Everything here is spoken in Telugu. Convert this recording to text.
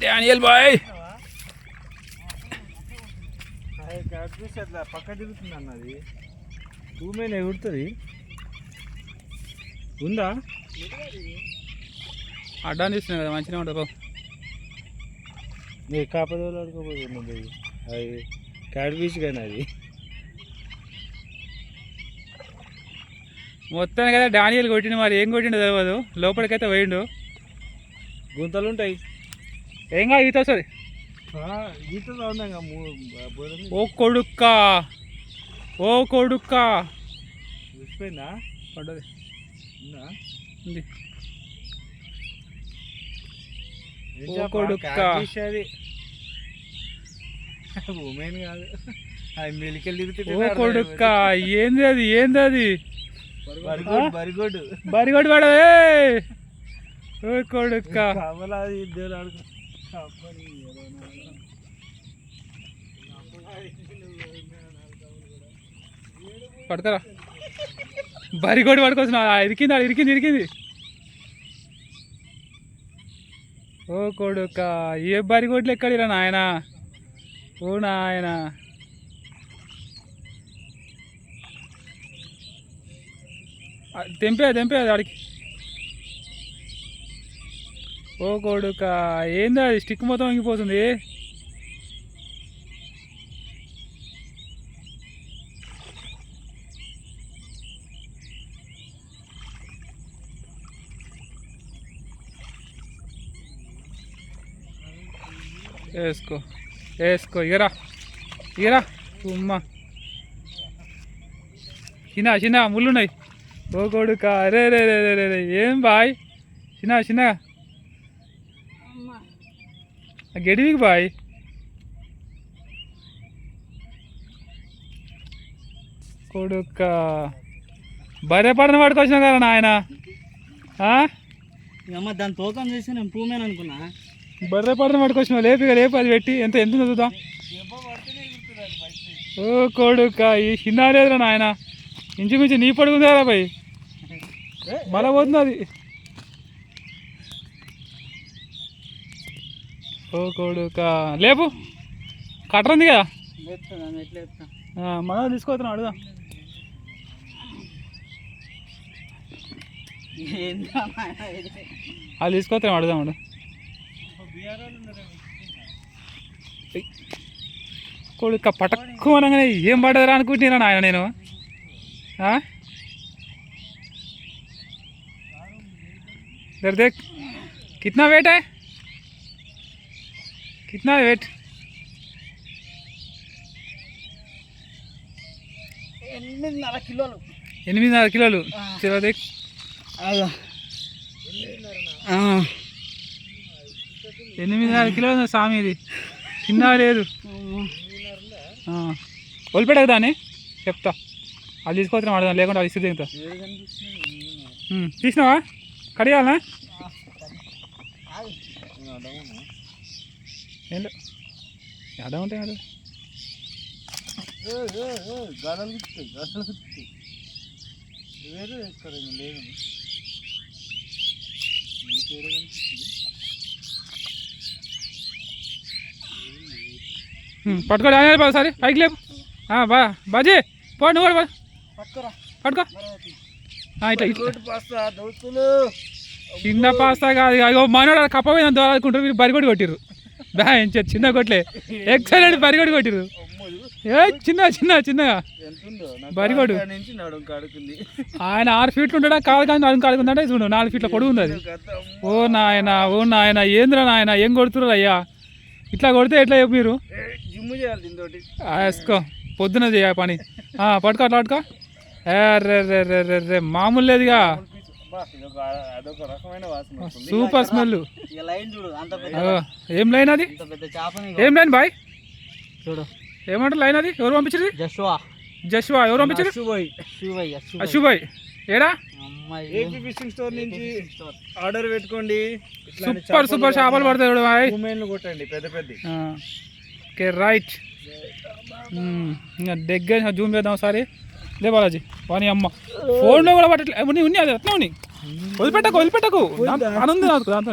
డానియల్ బాయ్ అట్లా పక్క తిరుగుతుంది అన్నది భూమి ఎగురుతుంది ఉందా అడ్డాన్ని తీస్తున్నాయి కదా మంచిగా ఉంటుంది నేను కాపదోళ్ళు ఆడుకోపోతుంది అది క్యాట్ బీచ్ కానీ అది మొత్తానికి కదా డానియల్ కొట్టిండు, మరి ఏం కొట్టిండో తెలియదు. లోపలికైతే పోయిండు. గుంతలు ఉంటాయి, ఏం కాదు ఈత వస్తుంది. ఈతలో ఉన్నాగా ఓ కొడుక్క ఓ కొడుక్క విసిపోయిందా పడ్డది ఉందా ఉంది. ఓ కొడుక్క అది ఉమెన్ కాదు అది మెలికెళ్ళి ఓ కొడుక్క ఏంది అది ఏంది అది బరిగొడ్డు బరిగొడ్డు పడదే ఓ కొడుక్క కమలాది ఇద్దరు ఆడుకో పడతారా బరిగొడ్డు పడుకోవచ్చు ఇరికింది అది ఇరికింది ఇరికింది. ఓ కొడుక్క ఏ బరిగొడ్లు ఎక్కడిరా నాయన ఓ నాయన. తెంపే తెంపే ఆడికి. ఓ కొడుక ఏంది అది స్టిక్ మొత్తం వంగిపోతుంది. వేసుకో వేసుకో ఇగరా ఇగరా ఉమ్మ చిన్న చిన్న ముళ్ళున్నాయి. ఓ కొడుక రే రే రే రే రే ఏం బాయ్ చిన్న చిన్న గడివికి బాయ్. కొడుక బర్రె పడన పడుకొచ్చినా కదా నాయన. అమ్మ దాని తోకం చేసి నేను పూమేను అనుకున్నా. బర్రె పడన పడుకొచ్చినా లేపు లేపు అది పెట్టి ఎంత ఎంత చదువుతా. ఓ కొడుక ఈ చిన్న లేదురా నాయన ఇంచుమించు నీ పడుకుందారా బాయ్ మళ్ళా పోతుంది అది. ఓ కొడుక లేపు కట్టర్ ఉంది కదా మనం తీసుకోవచ్చున్నాం అడుగుదాం. అది తీసుకొస్తాం అడుగుదాం అడు. కొడుక పటక్కు అనగానే ఏం పడదురా అనుకుంటున్నా నాయన నేను. इधर देख कितना वेट है कितना वेट 8.5 కిలోలు 8.5 కిలోలు. చలో దేక్ 8.5 కిలోలు స్వామి ఇది చిన్న లేదు. వదిలిపెట్టకు దాన్ని చెప్తా అది తీసుకోవచ్చు ఆడదాం లేకుండా అది ఇసుకు దిగుతా. తీసినావా కడియాలనా ఏం ఎడ ఉంటాయి అది పట్టుకోండి సరే పైకి లేపు బాజీ పో నువ్వు కూడా పట్టుకో. ఇట్లా చిన్న పాస్తా కాదు అయ్యో మనోడు కప్ప పోయిన దోరాడుకుంటారు మీరు బరిగొడి కొట్టిర్రు బ్యాయించారు చిన్న కొట్లే ఎక్సలెంట్ బరిగొడి కొట్టిర్రు. ఏ చిన్న చిన్న చిన్నగా బరిగొడు ఆయన 6 ఫీట్లు ఉంటాడా కాదు కానీ నడుము కాడుకుందంటే చూడు 4 ఫీట్ల పొడుగు ఉంది అది. ఓ నాయన ఏంద్రా నాయన ఏం కొడుతున్నారు అయ్యా ఇట్లా కొడితే ఎట్లా చెప్పు మీరు వేసుకో పొద్దున చేయ పని పట్టుకో అట్లా పట్టుకో. రే మామూలు లేదుగా సూపర్ స్మెల్. ఏం లైన్ అది ఏం లైన్ బాయ్ చూడు ఏమంటారు లైన్ అది ఎవరు పంపించారు జస్వా ఎవరు పంపించారు అశుభాయ్ ఏడా ఏపీ ఫిషింగ్ స్టోర్ నుంచి ఆర్డర్ పెట్టుకోండి. సూపర్ సూపర్ చేపలు పడతాయి చూడు బాయ్ కొట్టండి పెద్ద పెద్ద. ఓకే రైట్ ఇంకా దగ్గర జూమ్ చేద్దాం ఒకసారి. లే బాలాజీ వాని అమ్మ ఫోన్లో కూడా పట్టట్లే ఉన్నాయి అది ఎట్లా ఉన్నాయి వదిలిపెట్టకు వదిలిపెట్టకు అని ఉంది నాకు దాంతో